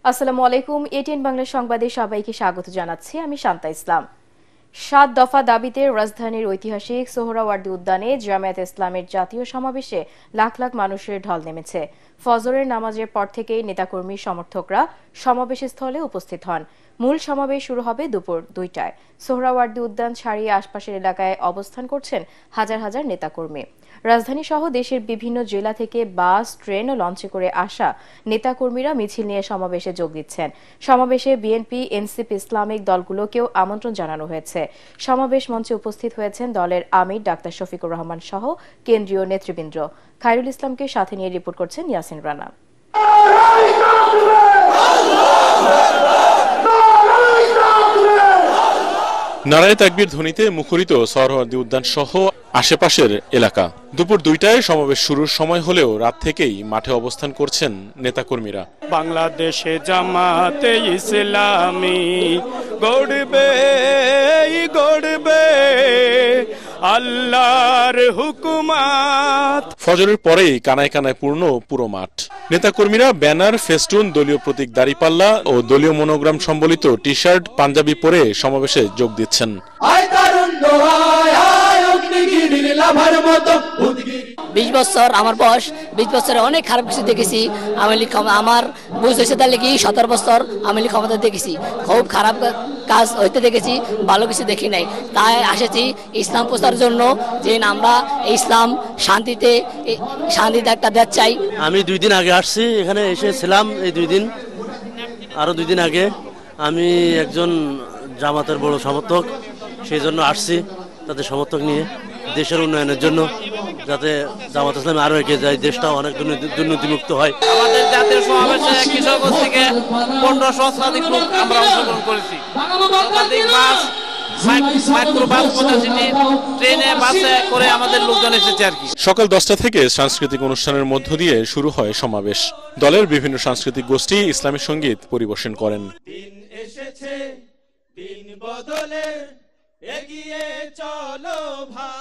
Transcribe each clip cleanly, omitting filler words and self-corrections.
আসসালামু আলাইকুম। এটিএন বাংলা সংবাদে সবাইকে স্বাগত জানাচ্ছি। আমি শান্তা ইসলাম। ৭ দফা দাবিতে রাজধানীর ঐতিহাসিক সোহরাওয়ার্দী উদ্যানে জামায়াত ইসলামের জাতীয় সমাবেশে লাখ লাখ মানুষের ঢল নেমেছে। ফজরের নামাজের পর থেকেই নেতাকর্মী সমর্থকরা সমাবেশস্থলে উপস্থিত হন। মূল সমাবেশ শুরু হবে দুপুর ২টায়। সোহরাওয়ার্দী উদ্যান ছাড়িয়ে আশপাশের এলাকায় অবস্থান করছেন হাজার হাজার নেতাকর্মী। রাজধানী সহ দেশের বিভিন্ন জেলা থেকে বাস, ট্রেন ও লঞ্চে করে আসা নেতাকর্মীরা মিছিল নিয়ে সমাবেশে যোগ দিচ্ছেন। সমাবেশে বিএনপি, এনসিপি, ইসলামিক দলগুলোকেও আমন্ত্রণ জানানো হয়েছে। সমাবেশ মঞ্চে উপস্থিত হয়েছেন দলের আমির ডাক্তার শফিকুর রহমান সহ কেন্দ্রীয় নেতৃবৃন্দ। খায়রুল ইসলামকে সাথে নিয়ে রিপোর্ট করছেন ইয়াসিন রানা। নারায়ে তাকবীর ধ্বনিতে মুখরিত সোহরাওয়ার্দী উদ্যান সহ আশেপাশের এলাকা। দুপুর ২টায় সমাবেশ শুরুর সময় হলেও রাত থেকেই মাঠে অবস্থান করছেন নেতাকর্মীরা। বাংলাদেশে জামাতে ইসলামী গড়বে গড়বে আল্লাহর হুকুমাত। ফজরের পরেই কানায় কানায় পূর্ণ পুরো মাঠ। নেতাকর্মীরা ব্যানার, ফেস্টুন, দলীয় প্রতীক দাঁড়িপাল্লা ও দলীয় মনোগ্রাম সম্বলিত টি শার্ট, পাঞ্জাবি পরে সমাবেশে যোগ দিচ্ছেন। ২০ বছর আমার বয়স, ২০ বছরে অনেক খারাপ কিছু দেখেছি। আমার বুঝ হয়েছে তাহলে কি ১৭ বছর আমি ক্ষমতা দেখেছি, খুব খারাপ কাজ হইতে দেখেছি, ভালো কিছু দেখি নাই। তাই আসেছি ইসলাম প্রচারের জন্য, যে আমরা ইসলাম শান্তিতে একটা দেশ চাই। আমি ২ দিন আগে আসছি, এখানে এসেছিলাম এই ২ দিন, আরো ২ দিন আগে। আমি একজন জামাতের বড় সমর্থক, সেই জন্য আসছি তাদের সমর্থক নিয়ে দেশের উন্নয়নের জন্য, যাতে জামাত ইসলাম আরো এগিয়ে যায়, দেশটা অনেক দুর্নীতিমুক্ত হয়। আমাদের জাতীয় সমাবেশে কিশোরগঞ্জ থেকে ১৫০০ শতাধিক লোক আমরা অংশগ্রহণ করেছি। ট্রেনে, বাসে করে আমাদের লোকজন এসেছে আর কি। সকাল ১০টা থেকে সাংস্কৃতিক অনুষ্ঠানের মধ্য দিয়ে শুরু হয় সমাবেশ। দলের বিভিন্ন সাংস্কৃতিক গোষ্ঠী ইসলামী সঙ্গীত পরিবেশন করেন। দিন এসেছে, দিন বদলের, এগিয়ে চলো ভাই।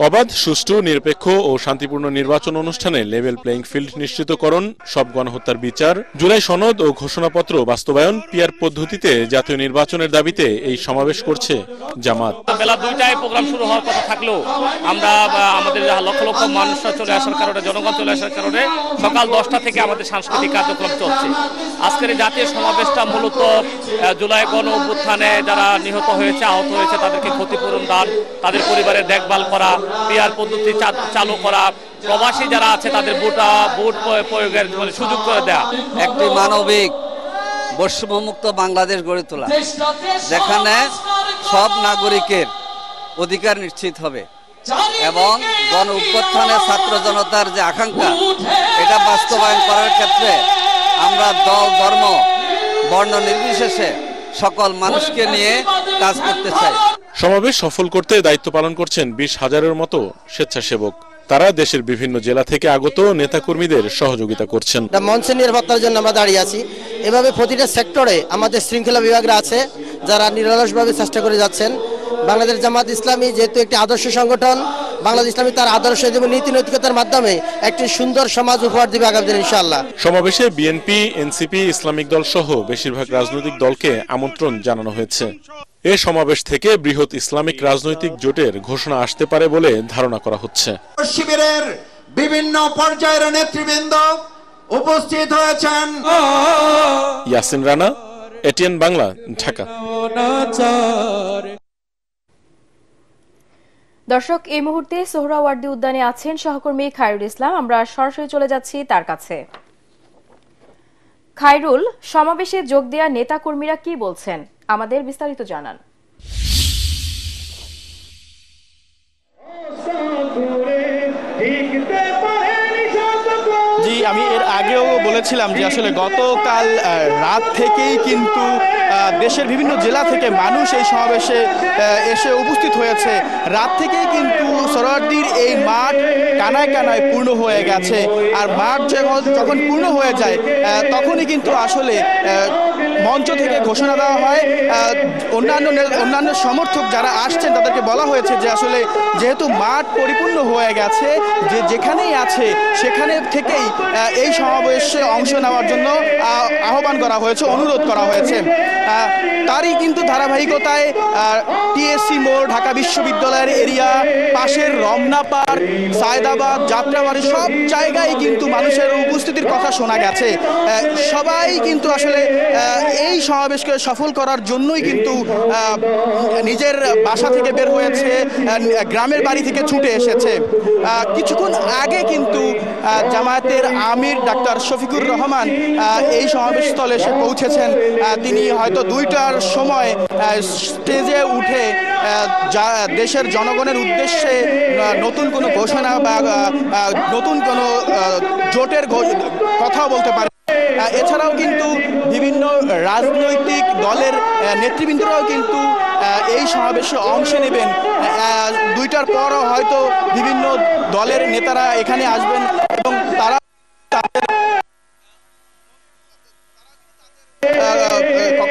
অবাধ, সুষ্ঠু, নিরপেক্ষ ও শান্তিপূর্ণ নির্বাচন অনুষ্ঠানে লেভেল প্লেইং ফিল্ড নিশ্চিতকরণ, সব গণহত্যার বিচার, জুলাই সনদ ও ঘোষণাপত্র বাস্তবায়ন, পিআর পদ্ধতিতে জাতীয় নির্বাচনের দাবিতে এই সমাবেশ করছে জামাত। বেলা ২টায় প্রোগ্রাম শুরু হওয়ার কথা থাকলেও আমরা আমাদের লক্ষ লক্ষ মানুষরা চলে আসার কারণে, জনগণ চলে আসার কারণে সকাল ১০টা থেকে আমাদের সাংস্কৃতিক কার্যক্রম চলছে। আজকের এই জাতীয় সমাবেশটা মূলত জুলাই গণ অভ্যুত্থানে যারা নিহত হয়েছে, আহত হয়েছে, তাদেরকে ক্ষতিপূরণ দান, তাদের পরিবারের দেখভাল করা, পিআর পদ্ধতি চালু করা, প্রবাসী যারা আছে তাদের ভোট প্রয়োগের সুযোগ করে দেয়া, একটি মানবিক বৈষম্যমুক্ত বাংলাদেশ গড়ে তোলা, যেখানে সব নাগরিকের অধিকার নিশ্চিত হবে এবং গণ অভ্যুত্থানের ছাত্র জনতার যে আকাঙ্ক্ষা, এটা বাস্তবায়ন করার ক্ষেত্রে আমরা দল, ধর্ম, বর্ণ নির্বিশেষে সকল মানুষকে নিয়ে কাজ করতে চাই। সমাবেশ সফল করতে দায়িত্ব পালন করছেন ২০,০০০-এর মতো স্বেচ্ছাসেবক। তারা দেশের বিভিন্ন জেলা থেকে আগত নেতাকর্মীদের সহযোগিতা করছেন। মঞ্চের নিরাপত্তার জন্য আমরা দাঁড়িয়ে আছি। এভাবে প্রতিটা সেক্টরে আমাদের শৃঙ্খলা বিভাগরা আছে, যারা নিরলসভাবে চেষ্টা করে যাচ্ছেন। বাংলাদেশ জামাত ইসলামী যেহেতু একটি আদর্শ সংগঠন, বাংলাদেশ ইসলামী তার আদর্শ এবং নীতি নৈতিকতার মাধ্যমে একটি সুন্দর সমাজ উপহার দিবে আগামী দিনে ইনশাআল্লাহ। সমাবেশে বিএনপি, এনসিপি, ইসলামিক দল সহ বেশিরভাগ রাজনৈতিক দলকে আমন্ত্রণ জানানো হয়েছে। এ সমাবেশ থেকে বৃহৎ ইসলামিক রাজনৈতিক জোটের ঘোষণা আসতে পারে বলে ধারণা করা হচ্ছে। শিবিরের বিভিন্ন পর্যায়ের নেতৃবৃন্দ উপস্থিত হয়েছেন। ইয়াসিন রানা, এটিএন বাংলা, ঢাকা। দর্শক, এই মুহূর্তে সোহরাওয়ার্দী উদ্যানে আছেন সহকর্মী খায়রুল ইসলাম। আমরা সরাসরি চলে যাচ্ছি তার কাছে। খায়রুল, সমাবেশে যোগ দেওয়া নেতাকর্মীরা কি বলছেন, আমাদের বিস্তারিত জানান। জি, আমি এর আগেও বলেছিলাম যে আসলে গতকাল রাত থেকেই কিন্তু দেশের বিভিন্ন জেলা থেকে মানুষ এই সমাবেশে এসে উপস্থিত হয়েছে। রাত থেকেই কিন্তু সোহরাওয়ার্দীর এই মাঠ কানায় কানায় পূর্ণ হয়ে গেছে। আর মাঠ যখন পূর্ণ হয়ে যায় তখনই কিন্তু আসলে মঞ্চ থেকে ঘোষণা দেওয়া হয়। অন্যান্য সমর্থক যারা আসছেন তাদেরকে বলা হয়েছে যে আসলে যেহেতু মাঠ পরিপূর্ণ হয়ে গেছে, যেখানেই আছে সেখানে থেকেই এই সমাবেশে অংশ নেওয়ার জন্য আহ্বান করা হয়েছে, অনুরোধ করা হয়েছে। তারই কিন্তু ধারাবাহিকতায় টিএসসি মোড়, ঢাকা বিশ্ববিদ্যালয়ের এরিয়া, পাশের রমনা পার্ক, সায়দাবাদ, যাত্রাবাড়ি সব জায়গায় কিন্তু মানুষের উপস্থিতির কথা শোনা গেছে। সবাই কিন্তু আসলে এই সমাবেশকে সফল করার জন্যই কিন্তু নিজের বাসা থেকে বের হয়েছে, গ্রামের বাড়ি থেকে ছুটে এসেছে। কিছুক্ষণ আগে কিন্তু জামায়াতের আমির ডাক্তার শফিকুর রহমান এই সমাবেশস্থলে এসে পৌঁছেছেন। তিনি হয়তো 2টার সময় স্টেজে উঠে দেশের জনগণের উদ্দেশ্যে নতুন কোনো ঘোষণা বা নতুন কোনো জোটের কথাও বলতে পারে। এছাড়াও কিন্তু বিভিন্ন রাজনৈতিক দলের নেতৃবৃন্দরাও কিন্তু এই সমাবেশে অংশ নেবেন। 2টার পরও হয়তো বিভিন্ন দলের নেতারা এখানে আসবেন এবং তারা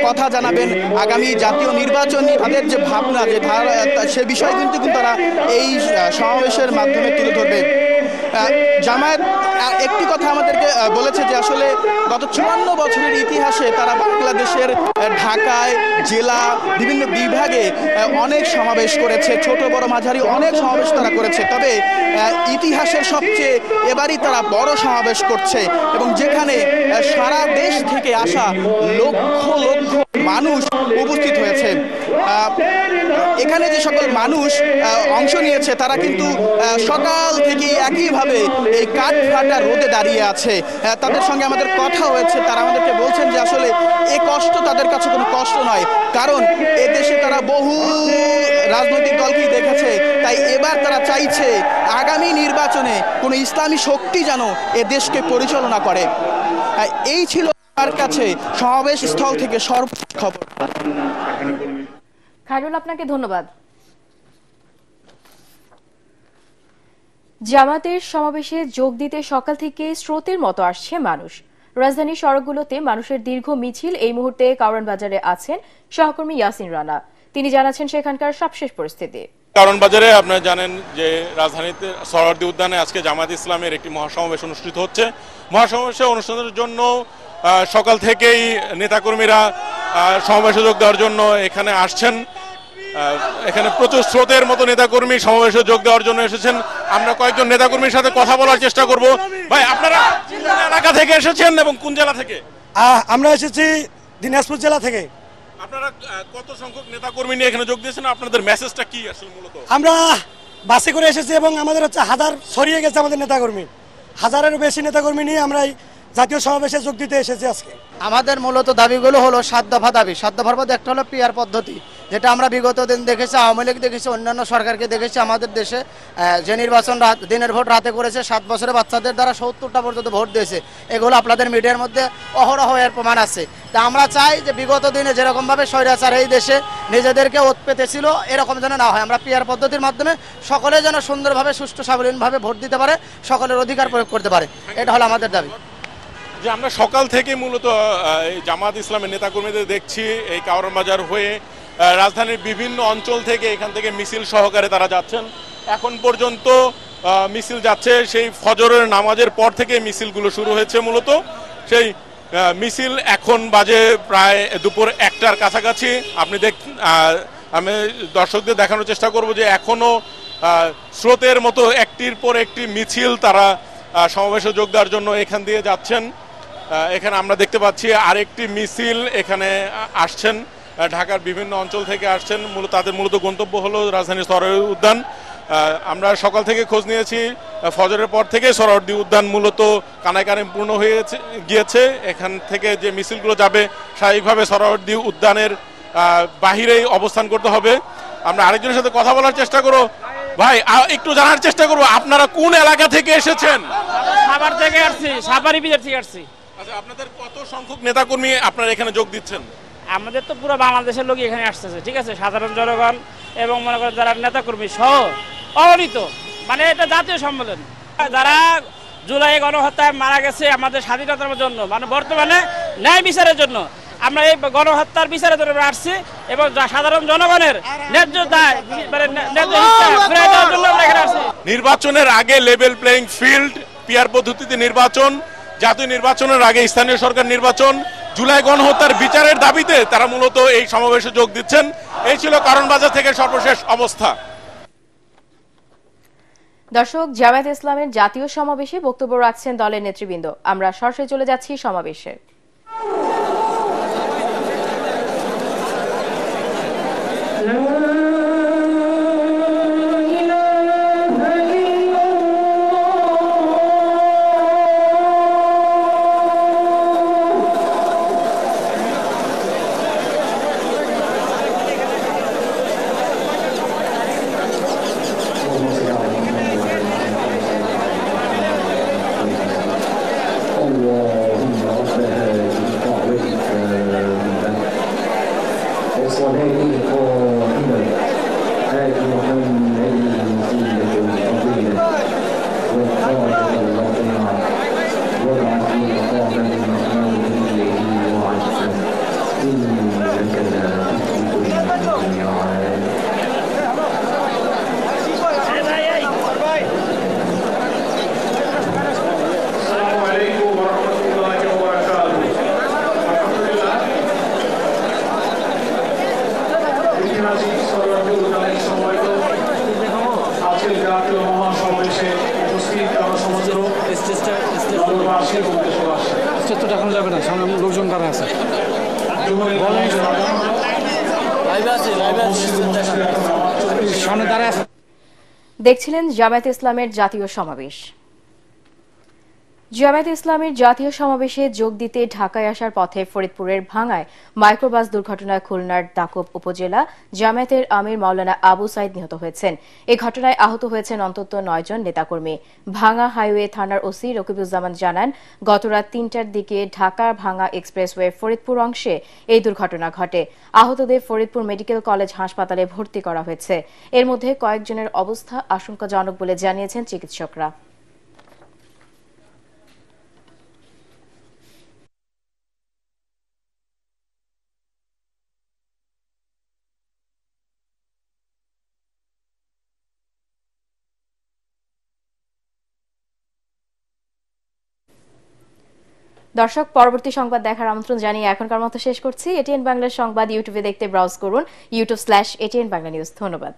কথা জানাবেন আগামী জাতীয় নির্বাচনী তাদের যে ভাবনা, যে ধারা, সে বিষয় কিন্তু তারা এই সমাবেশের মাধ্যমে তুলে ধরবে। জামায়াত একটি কথা আমাদেরকে বলেছে যে আসলে গত 54 বছরের ইতিহাসে তারা বাংলাদেশের ঢাকায় জেলা বিভিন্ন বিভাগে অনেক সমাবেশ করেছে, ছোট বড় মাঝারি অনেক সমাবেশ তারা করেছে। তবে ইতিহাসের সবচেয়ে এবারই তারা বড় সমাবেশ করছে এবং যেখানে সারা দেশ থেকে আসা লক্ষ লক্ষ মানুষ উপস্থিত হয়েছে। এখানে যে সকল মানুষ অংশ নিয়েছে তারা কিন্তু সকাল থেকে একইভাবে এই কাঠফাটা রোদে দাঁড়িয়ে আছে। তাদের সঙ্গে আমাদের কথা হয়েছে, তারা আমাদেরকে বলছেন যে আসলে এই কষ্ট তাদের কাছে কোনো কষ্ট নয়, কারণ এদেশে তারা বহু রাজনৈতিক দলকেই দেখেছে। তাই এবার তারা চাইছে আগামী নির্বাচনে কোনো ইসলামী শক্তি যেন এ দেশকে পরিচালনা করে। এই ছিল তার কাছে সমাবেশ স্থল থেকে সর্বোচ্চ খবর। খায়রুল, আপনাকে ধন্যবাদ। জামাতের সমাবেশে যোগ দিতে সকাল থেকে স্রোতের মতো আসছে মানুষ। রাজধানীর সড়কগুলোতে মানুষের দীর্ঘ মিছিল। এই মুহূর্তে কারওয়ান বাজারে আছেন সহকর্মী ইয়াসিন রানা। তিনি জানাচ্ছেন সেখানকার সবশেষ পরিস্থিতি। কারওয়ান বাজারে আপনারা জানেন যে রাজধানীতে সোহরাওয়ার্দী উদ্যানে আজকে জামাত ইসলামের একটি মহাসমাবেশ অনুষ্ঠিত হচ্ছে। মহাসমাবেশে অনুষ্ঠানের জন্য সকাল থেকেই নেতাকর্মীরা সমাবেশে যোগ দেওয়ার জন্য এখানে আসছেন। এখানে প্রচুর স্রোতের মতো নেতাকর্মী সমাবেশে যোগ দেওয়ার জন্য এসেছেন। আমরা কয়েকজন নেতাকর্মীর সাথে কথা বলার চেষ্টা করব। ভাই, আপনারা কোন এলাকা থেকে এসেছেন এবং কোন জেলা থেকে? আমরা এসেছি দিনাজপুর জেলা থেকে। আপনারা কত সংখ্যক নেতাকর্মী নিয়ে এখানে যোগ দিয়েছেন? আপনাদের মেসেজটা কি আসলে মূলত? আমরা বাসে করে এসেছি এবং আমাদের হচ্ছে 1000 ছড়িয়ে গেছে আমাদের নেতাকর্মী। 1000-এরও বেশি নেতাকর্মী নিয়ে আমরা জাতীয় সমাবেশে যোগ দিতে এসেছি আজকে। আমাদের মূলত দাবিগুলো হলো 7 দফা দাবি। 7 দফার মধ্যে একটা হলো পিআর পদ্ধতি, যেটা আমরা বিগত দিন দেখেছি, আওয়ামী লীগ দেখেছি, অন্যান্য সরকারকে দেখেছি। আমাদের দেশে যে নির্বাচন দিনের ভোট রাতে করেছে, 7 বছরের বাচ্চাদের দ্বারা 70টা পর্যন্ত ভোট দিয়েছে, এগুলো আপনাদের মিডিয়ার মধ্যে অহরহ এর প্রমাণ আছে। তা আমরা চাই যে বিগত দিনে যেরকমভাবে স্বৈরাচার এই দেশে নিজেদেরকে ওত পেতেছিল, এরকম যেন না হয়। আমরা পিআর পদ্ধতির মাধ্যমে সকলে যেন সুন্দরভাবে সুষ্ঠু স্বাধীনভাবে ভোট দিতে পারে, সকলের অধিকার প্রয়োগ করতে পারে, এটা হলো আমাদের দাবি। যে আমরা সকাল থেকে মূলত জামাত ইসলামের নেতাকর্মীদের দেখছি এই কারওয়ান বাজার হয়ে রাজধানীর বিভিন্ন অঞ্চল থেকে এখান থেকে মিছিল সহকারে তারা যাচ্ছেন। এখন পর্যন্ত মিছিল যাচ্ছে, সেই ফজরের নামাজের পর থেকে মিছিলগুলো শুরু হয়েছে। মূলত সেই মিছিল এখন বাজে প্রায় দুপুর 1টার কাছাকাছি। আমি দর্শকদের দেখানোর চেষ্টা করব যে এখনো স্রোতের মতো একটির পর একটি মিছিল তারা সমাবেশে যোগ দেওয়ার জন্য এখান দিয়ে যাচ্ছেন। এখানে আমরা দেখতে পাচ্ছি আরেকটি মিছিল এখানে আসছেন, ঢাকার বিভিন্ন অঞ্চল থেকে আসছেন। তাদের মূলত গন্তব্য হলো রাজধানীর সোহরাওয়ার্দী উদ্যান। আমরা সকাল থেকে খোঁজ নিয়েছি, ফজরের পর থেকে সোহরাওয়ার্দী উদ্যান মূলত কানায় কানায় পূর্ণ হয়ে গিয়েছে। এখান থেকে যে মিছিলগুলো যাবে স্বাভাবিকভাবে সোহরাওয়ার্দী উদ্যানের বাহিরেই অবস্থান করতে হবে। আমরা আরেকজনের সাথে কথা বলার চেষ্টা করব। ভাই, একটু জানার চেষ্টা করবো আপনারা কোন এলাকা থেকে এসেছেন? সাভার থেকে আসছি, সাভারি বিজেপি থেকে আসছি। আচ্ছা, আপনাদের কত সংখ্যক নেতাকর্মী আপনারা এখানে যোগ দিচ্ছেন? আমাদের তো পুরো বাংলাদেশের লোকই এখানে আসতেছে, ঠিক আছে, সাধারণ জনগণ এবং মনে করেন যারা নেতাকর্মী সহ অগণিত, মানে এটা জাতীয় সম্মেলন। যারা জুলাই গণহত্যায় মারা গেছে আমাদের স্বাধীনতার জন্য, মানে বর্তমানে ন্যায় বিচারের জন্য, আমরা এই গণহত্যার বিচারের জন্য আসছি এবং সাধারণ জনগণের ন্যায্য দায় মানে ন্যায্য হিস্সা ফিরিয়ে দেওয়ার জন্য আমরা এখানে আসছি। নির্বাচনের আগে লেভেল প্লেইং ফিল্ড, পিয়ার পদ্ধতিতে নির্বাচন, জাতীয় নির্বাচনের আগে স্থানীয় সরকার নির্বাচন, জুলাই গণহত্যার বিচারের দাবিতে তারা মূলত এই সমাবেশে যোগ দিচ্ছেন। এই ছিল কারণ বাজার থেকে সর্বশেষ অবস্থা। দর্শক, জামায়াত ইসলামের জাতীয় সমাবেশে বক্তব্য রাখছেন দলের নেতৃবৃন্দ। আমরা সরাসরি চলে যাচ্ছি সমাবেশে। দেখছিলেন জামায়াত ইসলামের জাতীয় সমাবেশ। জামায়াত ইসলামের জাতীয় সমাবেশে যোগ দিতে ঢাকায় আসার পথে ফরিদপুরের ভাঙ্গায় মাইক্রোবাস দুর্ঘটনায় খুলনার দাকব উপজেলা জামায়াতের আমির মাওলানা আবু সাইদ নিহত হয়েছেন। এই ঘটনায় আহত হয়েছেন অন্তত 9 জন নেতাকর্মী। ভাঙ্গা হাইওয়ে থানার ওসি রকিবুজ্জামান জানান, গতরাত 3টার দিকে ঢাকা ভাঙ্গা এক্সপ্রেসওয়ে ফরিদপুর অংশে এই দুর্ঘটনা ঘটে। আহতদের ফরিদপুর মেডিকেল কলেজ হাসপাতালে ভর্তি করা হয়েছে। এর মধ্যে কয়েকজনের অবস্থা আশঙ্কাজনক বলে জানিয়েছেন চিকিৎসকরা। দর্শক, পরবর্তী সংবাদ দেখার আমন্ত্রণ জানিয়ে এখনকার মতো শেষ করছি। এটিএন বাংলার সংবাদ ইউটিউবে দেখতে ব্রাউজ করুন youtube/ATN Bangla News। ধন্যবাদ।